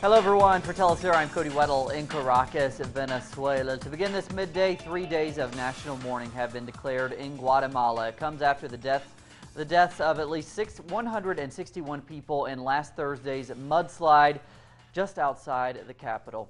Hello everyone, for Telesur, I'm Cody Weddle in Caracas, Venezuela. To begin this midday, 3 days of national mourning have been declared in Guatemala. It comes after the deaths of at least 161 people in last Thursday's mudslide just outside the capital.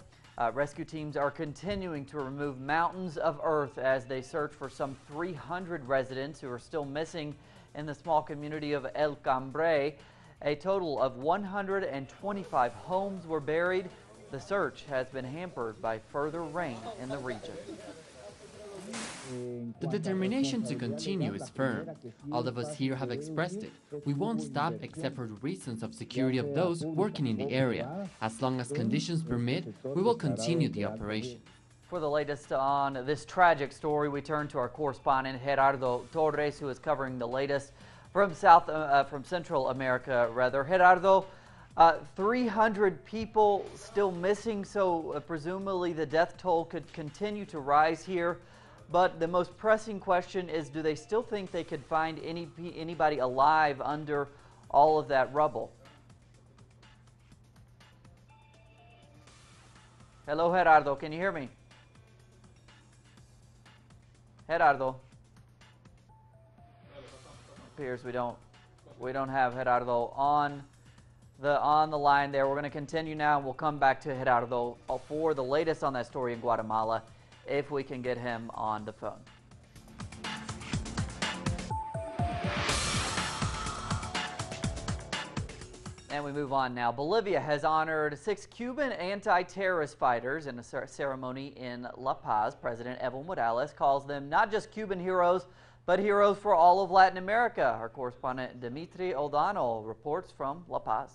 Rescue teams are continuing to remove mountains of earth as they search for some 300 residents who are still missing in the small community of El Cambre. A total of 125 homes were buried. The search has been hampered by further rain in the region. The determination to continue is firm. All of us here have expressed it. We won't stop except for the reasons of security of those working in the area. As long as conditions permit, we will continue the operation. For the latest on this tragic story, we turn to our correspondent Gerardo Torres, who is covering the latest from Central America, rather. Gerardo, 300 people still missing, so presumably the death toll could continue to rise here. But the most pressing question is, do they still think they could find anybody alive under all of that rubble? Hello, Gerardo, can you hear me? Gerardo? Appears we don't have Gerardo on the line there. We're going to continue now. We'll come back to Gerardo for the latest on that story in Guatemala, if we can get him on the phone. And we move on now. Bolivia has honored 6 Cuban anti-terrorist fighters in a ceremony in La Paz. President Evo Morales calls them not just Cuban heroes, but heroes for all of Latin America. Our correspondent Dimitri O'Donnell reports from La Paz.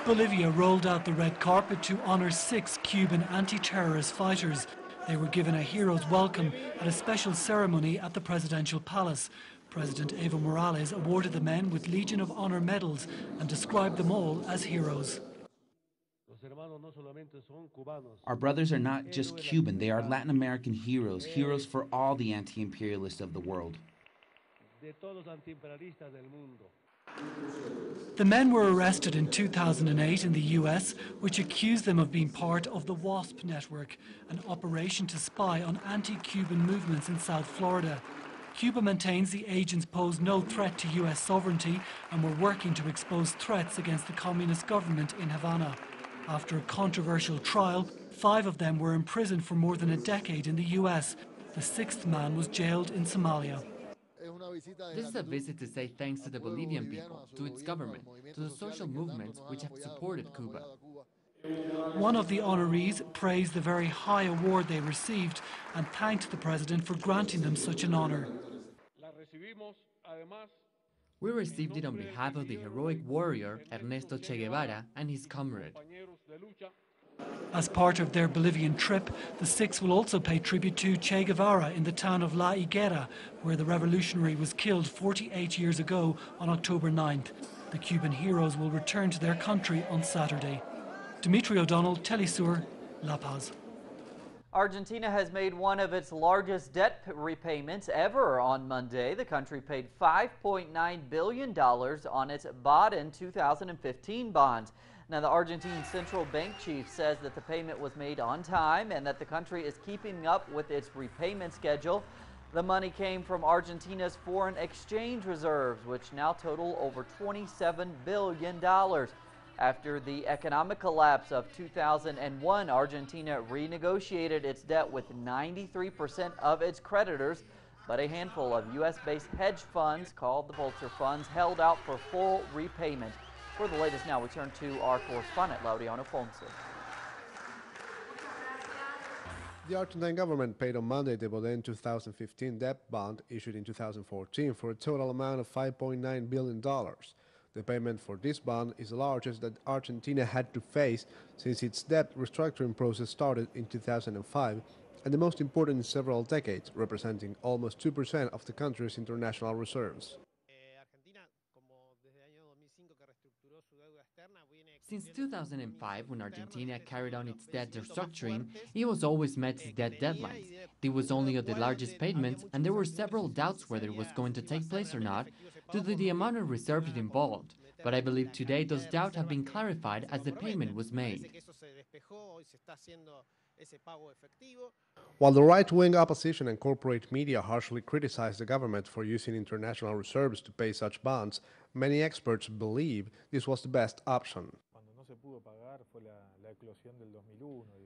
Bolivia rolled out the red carpet to honor 6 Cuban anti-terrorist fighters. They were given a hero's welcome at a special ceremony at the presidential palace. President Evo Morales awarded the men with Legion of Honor medals and described them all as heroes. Our brothers are not just Cuban, they are Latin American heroes, heroes for all the anti-imperialists of the world. The men were arrested in 2008 in the US, which accused them of being part of the WASP network, an operation to spy on anti-Cuban movements in South Florida. Cuba maintains the agents pose no threat to US sovereignty and were working to expose threats against the communist government in Havana. After a controversial trial, 5 of them were imprisoned for more than a decade in the US. The 6th man was jailed in Somalia. This is a visit to say thanks to the Bolivian people, to its government, to the social movements which have supported Cuba. One of the honorees praised the very high award they received and thanked the president for granting them such an honor. We received it on behalf of the heroic warrior Ernesto Che Guevara and his comrade. As part of their Bolivian trip, the 6 will also pay tribute to Che Guevara in the town of La Higuera, where the revolutionary was killed 48 years ago on October 9th. The Cuban heroes will return to their country on Saturday. Dimitri O'Donnell, Telesur, La Paz. Argentina has made one of its largest debt repayments ever on Monday. The country paid $5.9 billion on its bought-in 2015 bonds. Now, the Argentine central bank chief says that the payment was made on time and that the country is keeping up with its repayment schedule. The money came from Argentina's foreign exchange reserves, which now total over $27 billion. After the economic collapse of 2001, Argentina renegotiated its debt with 93% of its creditors, but a handful of U.S.-based hedge funds, called the vulture funds, held out for full repayment. For the latest now, we turn to our correspondent, Laureano Ponce. The Argentine government paid on Monday the Biden 2015 debt bond issued in 2014 for a total amount of $5.9 billion. The payment for this bond is the largest that Argentina had to face since its debt restructuring process started in 2005, and the most important in several decades, representing almost 2% of the country's international reserves. Since 2005, when Argentina carried on its debt restructuring, it was always met its debt deadlines. It was only of the largest payments, and there were several doubts whether it was going to take place or not, due to the amount of reserves it involved. But I believe today those doubts have been clarified as the payment was made. While the right-wing opposition and corporate media harshly criticize the government for using international reserves to pay such bonds, many experts believe this was the best option.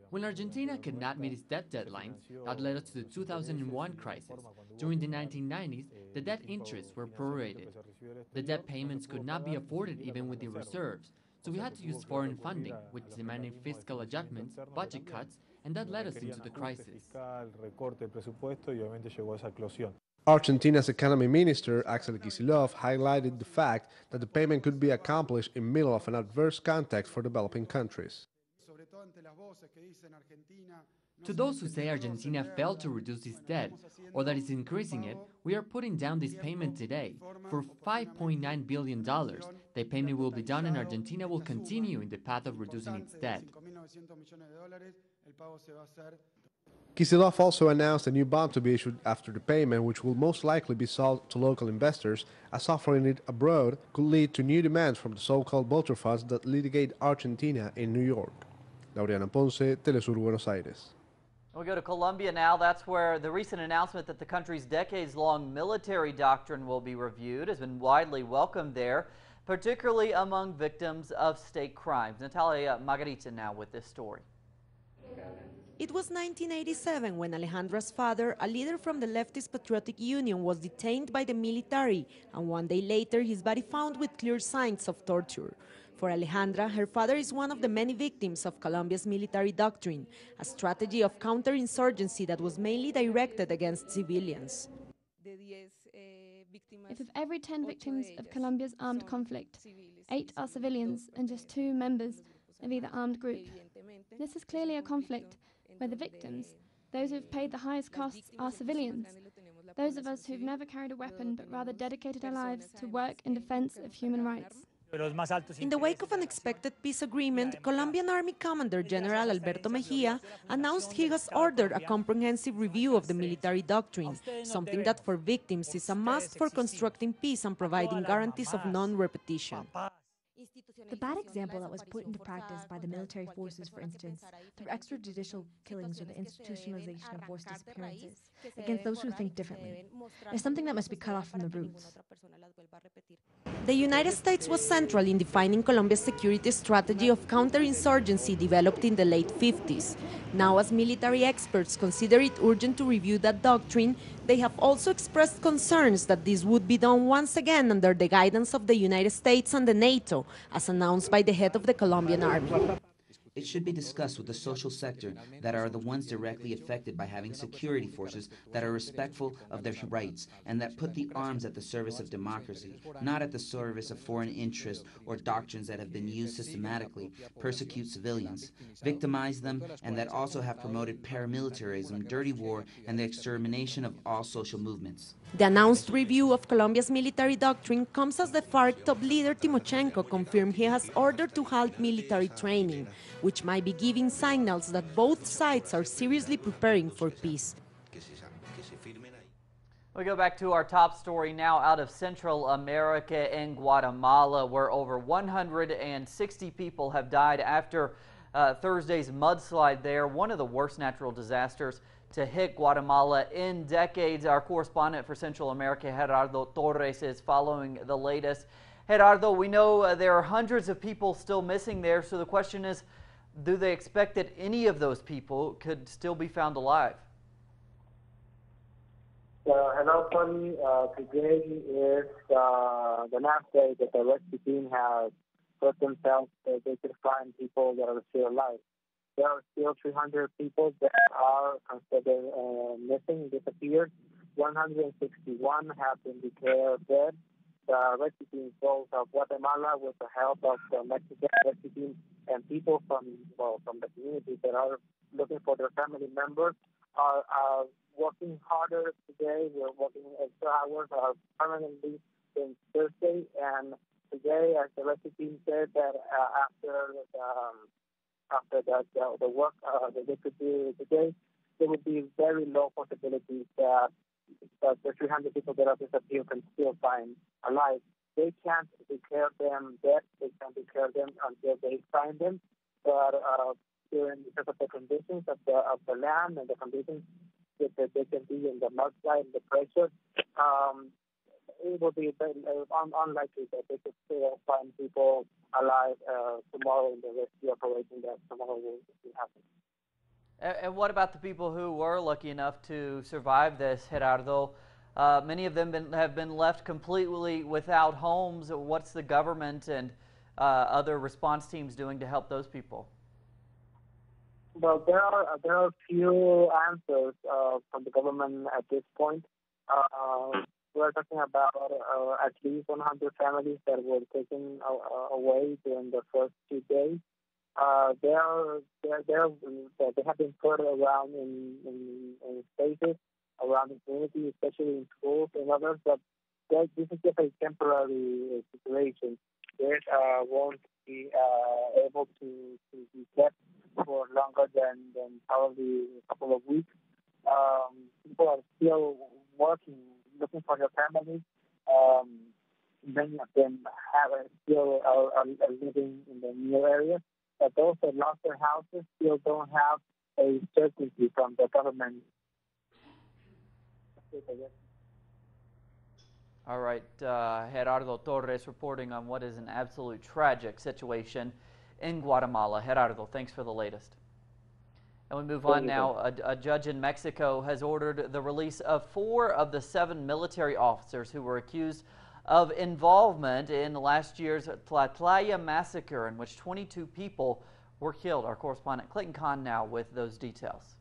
When Argentina could not meet its debt deadlines, that led us to the 2001 crisis. During the 1990s, the debt interests were prorated. The debt payments could not be afforded even with the reserves, so we had to use foreign funding, which demanded fiscal adjustments, budget cuts, and that led us into the crisis. Argentina's economy minister, Axel Kicillof, highlighted the fact that the payment could be accomplished in the middle of an adverse context for developing countries. To those who say Argentina failed to reduce its debt or that it's increasing it, we are putting down this payment today for $5.9 billion. The payment will be done and Argentina will continue in the path of reducing its debt. Kicillof also announced a new bond to be issued after the payment, which will most likely be sold to local investors, as offering it abroad could lead to new demands from the so-called vulture funds that litigate Argentina in New York. Laureana Ponce, Telesur, Buenos Aires. We go to Colombia now. That's where the recent announcement that the country's decades-long military doctrine will be reviewed has been widely welcomed there, particularly among victims of state crimes. Natalia Margarita now with this story. It was 1987 when Alejandra's father, a leader from the leftist Patriotic Union, was detained by the military, and one day later his body found with clear signs of torture. For Alejandra, her father is one of the many victims of Colombia's military doctrine, a strategy of counterinsurgency that was mainly directed against civilians. If of every 10 victims of Colombia's armed conflict, 8 are civilians and just 2 members of either armed group. This is clearly a conflict where the victims, those who have paid the highest costs, are civilians. Those of us who've never carried a weapon but rather dedicated our lives to work in defense of human rights. In the wake of an expected peace agreement, Colombian Army Commander General Alberto Mejia announced he has ordered a comprehensive review of the military doctrine, something that for victims is a must for constructing peace and providing guarantees of non-repetition. The bad example that was put into practice by the military forces, for instance, through extrajudicial killings or the institutionalization of forced disappearances against those who think differently, is something that must be cut off from the roots. The United States was central in defining Colombia's security strategy of counterinsurgency developed in the late 50s. Now, as military experts consider it urgent to review that doctrine, they have also expressed concerns that this would be done once again under the guidance of the United States and the NATO, as announced by the head of the Colombian Army. It should be discussed with the social sector that are the ones directly affected by having security forces that are respectful of their rights and that put the arms at the service of democracy, not at the service of foreign interests or doctrines that have been used systematically, persecute civilians, victimize them, and that also have promoted paramilitarism, dirty war, and the extermination of all social movements. The announced review of Colombia's military doctrine comes as the FARC top leader Timochenko confirmed he has ordered to halt military training, which might be giving signals that both sides are seriously preparing for peace. We go back to our top story now out of Central America in Guatemala, where over 160 people have died after Thursday's mudslide there, one of the worst natural disasters to hit Guatemala in decades. Our correspondent for Central America, Gerardo Torres, is following the latest. Gerardo, we know there are hundreds of people still missing there, so the question is, do they expect that any of those people could still be found alive? Hello, Tony. Today is the last day that the rescue team has put themselves that they can find people that are still alive. There are still 300 people that are considered missing, disappeared. 161 have been declared dead. The rescue team both of Guatemala, with the help of the Mexican rescue team and people from the community that are looking for their family members, are working harder today. We're working extra hours permanently since Thursday, and today, as the rescue team said, that after the work that they could do today, there would be very low possibilities that the 300 people that are disappeared can still find alive. they can't declare them dead. They can't declare them until they find them. But because of the conditions of the land and the conditions that they can be in the mudslide and the pressure, it will be unlikely that they could still find people alive tomorrow in the rescue operation that tomorrow will happen. And what about the people who were lucky enough to survive this, Gerardo? Many of them have been left completely without homes. What's the government and other response teams doing to help those people? Well, there are few answers from the government at this point. We're talking about at least 100 families that were taken away during the first 2 days. They have been put around in spaces around the community, especially in schools and others. But this is just a temporary situation. They won't be able to be kept for longer than probably a couple of weeks. People are still working, looking for their families. Many of them still are living in the new area, but those that lost their houses still don't have a certainty from the government. All right, Gerardo Torres reporting on what is an absolute tragic situation in Guatemala. Gerardo, thanks for the latest. And we move on now. A judge in Mexico has ordered the release of 4 of the 7 military officers who were accused of involvement in last year's Tlatlaya massacre, in which 22 people were killed. Our correspondent Clayton Kahn now with those details.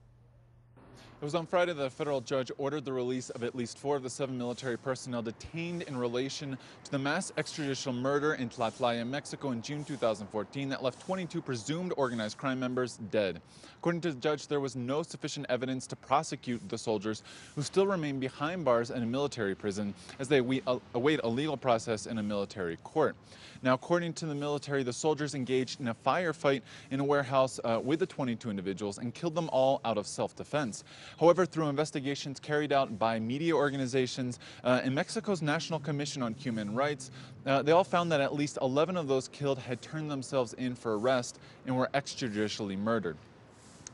It was on Friday that a federal judge ordered the release of at least 4 of the 7 military personnel detained in relation to the mass extrajudicial murder in Tlatlaya, Mexico in June 2014 that left 22 presumed organized crime members dead. According to the judge, there was no sufficient evidence to prosecute the soldiers who still remain behind bars in a military prison as they await a legal process in a military court. Now, according to the military, the soldiers engaged in a firefight in a warehouse with the 22 individuals and killed them all out of self-defense. However, through investigations carried out by media organizations and Mexico's National Commission on Human Rights, they all found that at least 11 of those killed had turned themselves in for arrest and were extrajudicially murdered.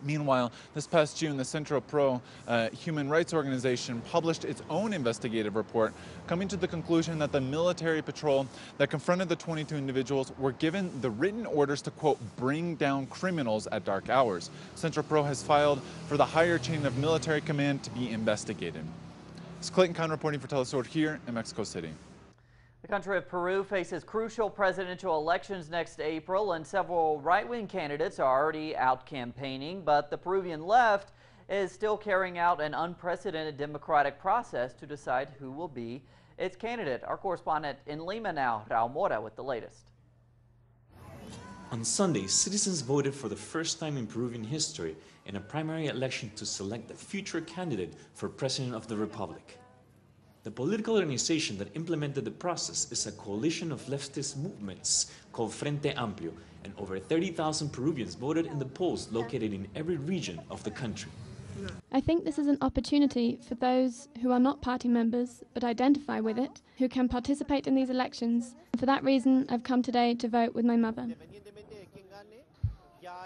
Meanwhile, this past June, the Centro Pro human rights organization published its own investigative report, coming to the conclusion that the military patrol that confronted the 22 individuals were given the written orders to, quote, bring down criminals at dark hours. Centro Pro has filed for the higher chain of military command to be investigated. It's Clayton Kahn reporting for Telesur here in Mexico City. The country of Peru faces crucial presidential elections next April, and several right-wing candidates are already out campaigning, but the Peruvian left is still carrying out an unprecedented democratic process to decide who will be its candidate. Our correspondent in Lima now, Raul Mora, with the latest. On Sunday, citizens voted for the first time in Peruvian history in a primary election to select the future candidate for President of the Republic. The political organization that implemented the process is a coalition of leftist movements called Frente Amplio, and over 30,000 Peruvians voted in the polls located in every region of the country. I think this is an opportunity for those who are not party members but identify with it, who can participate in these elections. For that reason, I've come today to vote with my mother.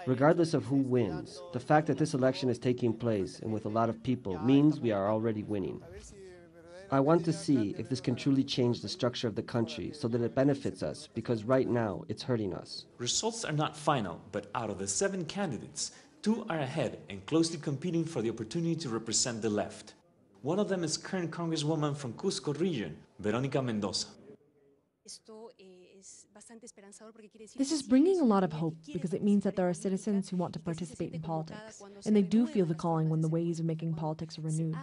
Regardless of who wins, the fact that this election is taking place and with a lot of people means we are already winning. I want to see if this can truly change the structure of the country so that it benefits us, because right now it's hurting us. Results are not final, but out of the 7 candidates, 2 are ahead and closely competing for the opportunity to represent the left. One of them is current Congresswoman from Cusco region, Verónica Mendoza. This is bringing a lot of hope because it means that there are citizens who want to participate in politics, and they do feel the calling when the ways of making politics are renewed.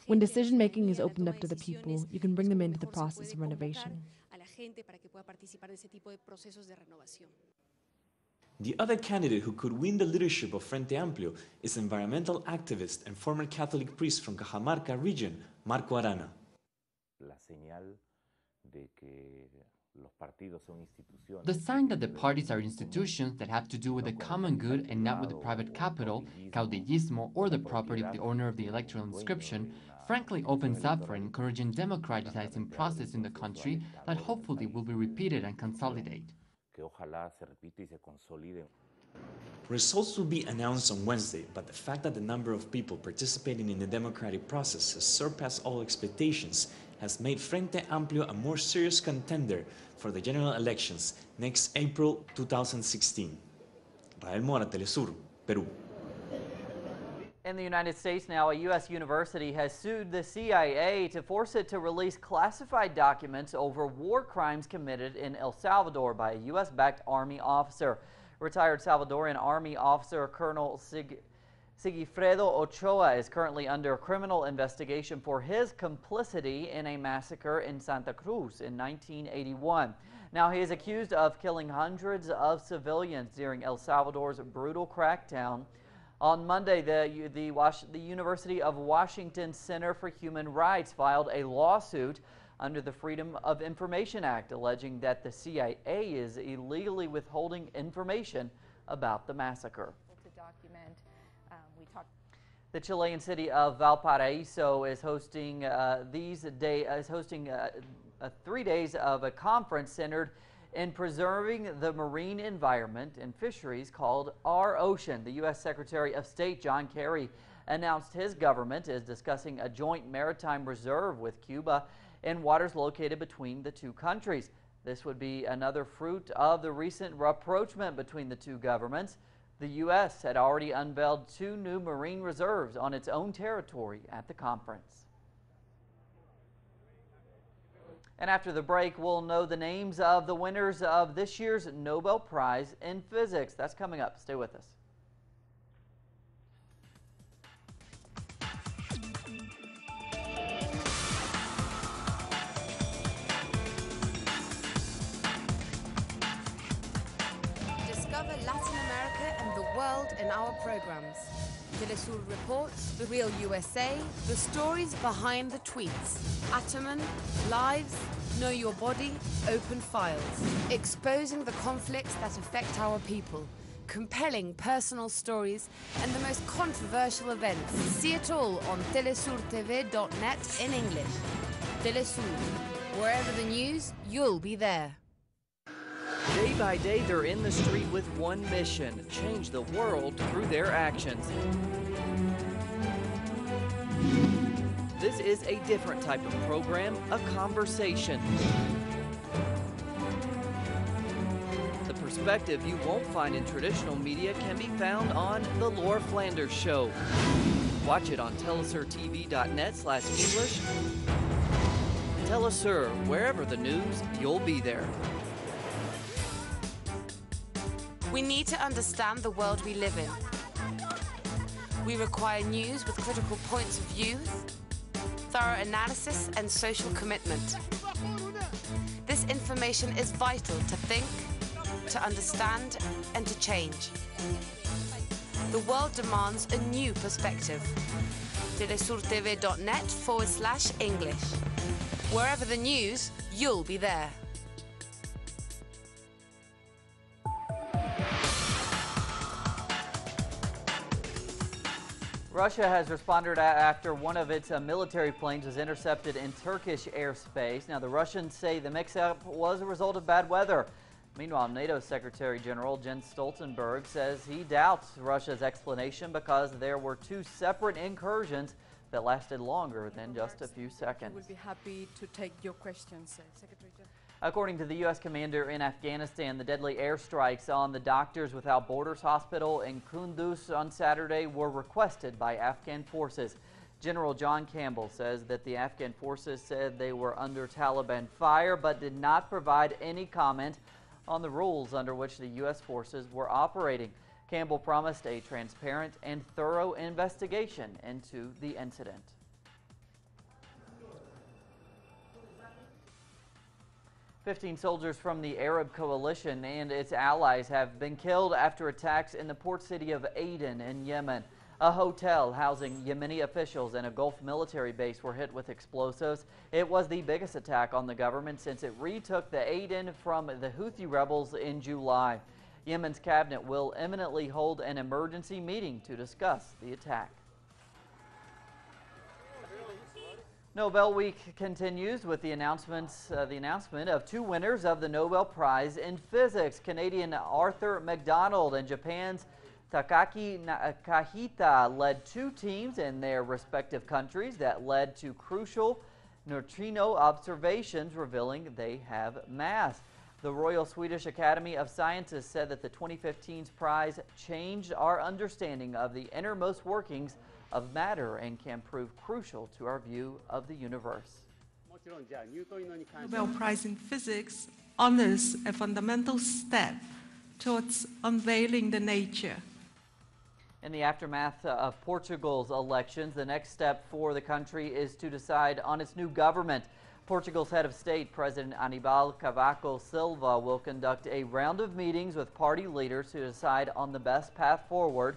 When decision-making is opened up to the people, you can bring them into the process of renovation. The other candidate who could win the leadership of Frente Amplio is environmental activist and former Catholic priest from Cajamarca region, Marco Arana. The sign that the parties are institutions that have to do with the common good and not with the private capital, caudillismo, or the property of the owner of the electoral inscription, frankly opens up for an encouraging democratizing process in the country that hopefully will be repeated and consolidate. Results will be announced on Wednesday, but the fact that the number of people participating in the democratic process has surpassed all expectations has made Frente Amplio a more serious contender for the general elections next April 2016. Rael Mora, Telesur, Peru. In the United States now, a U.S. university has sued the CIA to force it to release classified documents over war crimes committed in El Salvador by a U.S.-backed Army officer. Retired Salvadoran Army officer Colonel Sigifredo Ochoa is currently under criminal investigation for his complicity in a massacre in Santa Cruz in 1981. Now, he is accused of killing hundreds of civilians during El Salvador's brutal crackdown. On Monday, the University of Washington Center for Human Rights filed a lawsuit under the Freedom of Information Act, alleging that the CIA is illegally withholding information about the massacre. The Chilean city of Valparaiso is hosting 3 days of a conference centered in preserving the marine environment and fisheries called Our Ocean. The U.S. Secretary of State John Kerry announced his government is discussing a joint maritime reserve with Cuba in waters located between the two countries. This would be another fruit of the recent rapprochement between the two governments. The U.S. had already unveiled 2 new marine reserves on its own territory at the conference. And after the break, we'll know the names of the winners of this year's Nobel Prize in Physics. That's coming up. Stay with us. Discover Latin America and the world in our programs. Telesur Reports, The Real USA, the stories behind the tweets. Ataman, Lives, Know Your Body, Open Files. Exposing the conflicts that affect our people. Compelling personal stories and the most controversial events. See it all on telesurtv.net in English. Telesur. Wherever the news, you'll be there. Day by day, they're in the street with one mission: change the world through their actions. This is a different type of program, a conversation. The perspective you won't find in traditional media can be found on The Laura Flanders Show. Watch it on telesurtv.net/English. Telesur, wherever the news, you'll be there. We need to understand the world we live in. We require news with critical points of view, thorough analysis and social commitment. This information is vital to think, to understand and to change. The world demands a new perspective. telesurtv.net/English. Wherever the news, you'll be there. Russia has responded after one of its military planes was intercepted in Turkish airspace. Now, the Russians say the mix-up was a result of bad weather. Meanwhile, NATO Secretary General Jens Stoltenberg says he doubts Russia's explanation because there were 2 separate incursions that lasted longer than just a few seconds. We'll be happy to take your questions, Secretary General. According to the U.S. commander in Afghanistan, the deadly airstrikes on the Doctors Without Borders hospital in Kunduz on Saturday were requested by Afghan forces. General John Campbell says that the Afghan forces said they were under Taliban fire, but did not provide any comment on the rules under which the U.S. forces were operating. Campbell promised a transparent and thorough investigation into the incident. "15 soldiers from the Arab coalition and its allies have been killed after attacks in the port city of Aden in Yemen. A hotel housing Yemeni officials and a Gulf military base were hit with explosives. It was the biggest attack on the government since it retook the Aden from the Houthi rebels in July. Yemen's cabinet will imminently hold an emergency meeting to discuss the attack. Nobel Week continues with the announcement of two winners of the Nobel Prize in Physics, Canadian Arthur MacDonald and Japan's Takaaki Nakahita led two teams in their respective countries that led to crucial neutrino observations revealing they have mass. The Royal Swedish Academy of Sciences said that the 2015 prize changed our understanding of the innermost workings of matter and can prove crucial to our view of the universe. Nobel Prize in Physics honors a fundamental step towards unveiling the nature. In the aftermath of Portugal's elections, the next step for the country is to decide on its new government. Portugal's head of state, President Aníbal Cavaco Silva, will conduct a round of meetings with party leaders to decide on the best path forward.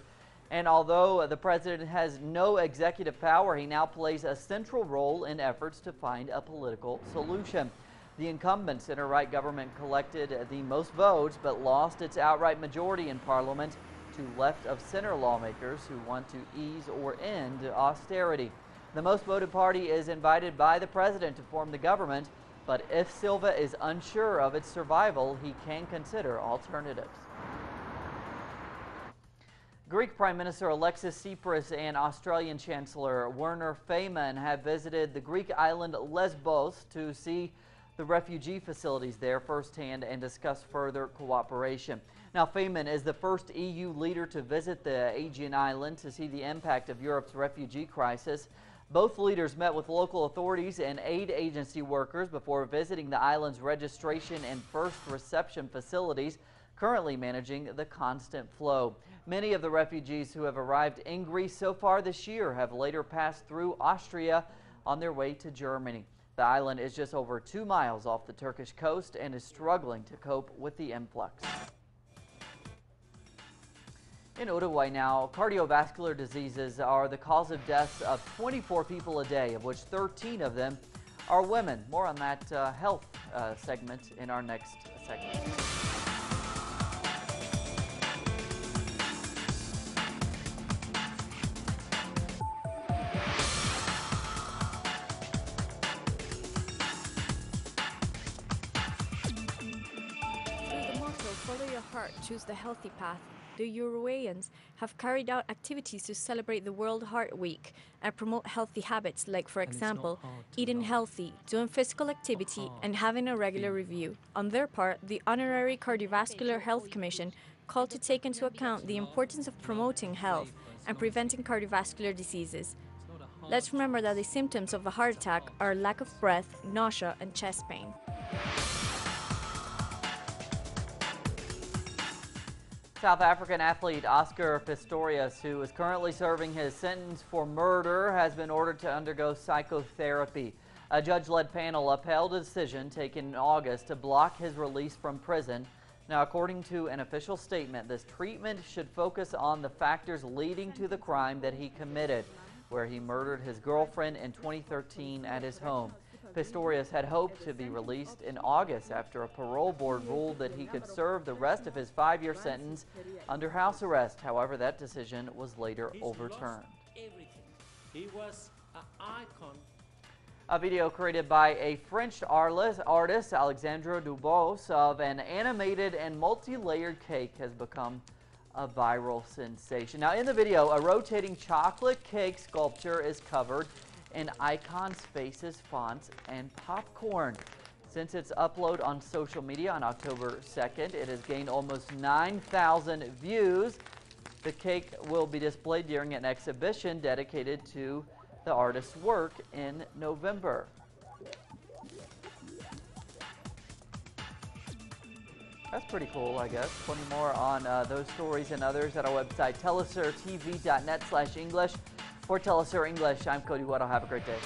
And although the president has no executive power, he now plays a central role in efforts to find a political solution. The incumbent center-right government collected the most votes but lost its outright majority in parliament to left-of-center lawmakers who want to ease or end austerity. The most voted party is invited by the president to form the government, but if Silva is unsure of its survival, he can consider alternatives. Greek Prime Minister Alexis Tsipras and Australian Chancellor Werner Faymann have visited the Greek island Lesbos to see the refugee facilities there firsthand and discuss further cooperation. Now, Faymann is the first EU leader to visit the Aegean island to see the impact of Europe's refugee crisis. Both leaders met with local authorities and aid agency workers before visiting the island's registration and first reception facilities, currently managing the constant flow. Many of the refugees who have arrived in Greece so far this year have later passed through Austria on their way to Germany. The island is just over 2 miles off the Turkish coast and is struggling to cope with the influx. In Uruguay now, cardiovascular diseases are the cause of deaths of 24 people a day, of which 13 of them are women. More on that health segment in our next segment. Follow your heart, choose the healthy path. The Uruguayans have carried out activities to celebrate the World Heart Week and promote healthy habits like, for example, eating healthy, doing physical activity, and having a regular review. On their part, the Honorary Cardiovascular Health Commission called to take into account the importance of promoting health and preventing cardiovascular diseases. Let's remember that the symptoms of a heart attack are lack of breath, nausea, and chest pain. South African athlete Oscar Pistorius, who is currently serving his sentence for murder, has been ordered to undergo psychotherapy. A judge-led panel upheld a decision taken in August to block his release from prison. Now, according to an official statement, this treatment should focus on the factors leading to the crime that he committed, where he murdered his girlfriend in 2013 at his home. Pistorius had hoped to be released in August after a parole board ruled that he could serve the rest of his 5-year sentence under house arrest. However, that decision was later overturned. He was an icon. A video created by a French artist, Alexandre Dubos, of an animated and multi-layered cake has become a viral sensation. Now, in the video, a rotating chocolate cake sculpture is covered in icons, faces, fonts, and popcorn. Since its upload on social media on October 2nd, it has gained almost 9,000 views. The cake will be displayed during an exhibition dedicated to the artist's work in November. That's pretty cool, I guess. Plenty more on those stories and others at our website, telesurtv.net/English. For Telesur English, I'm Cody Weddle. Have a great day.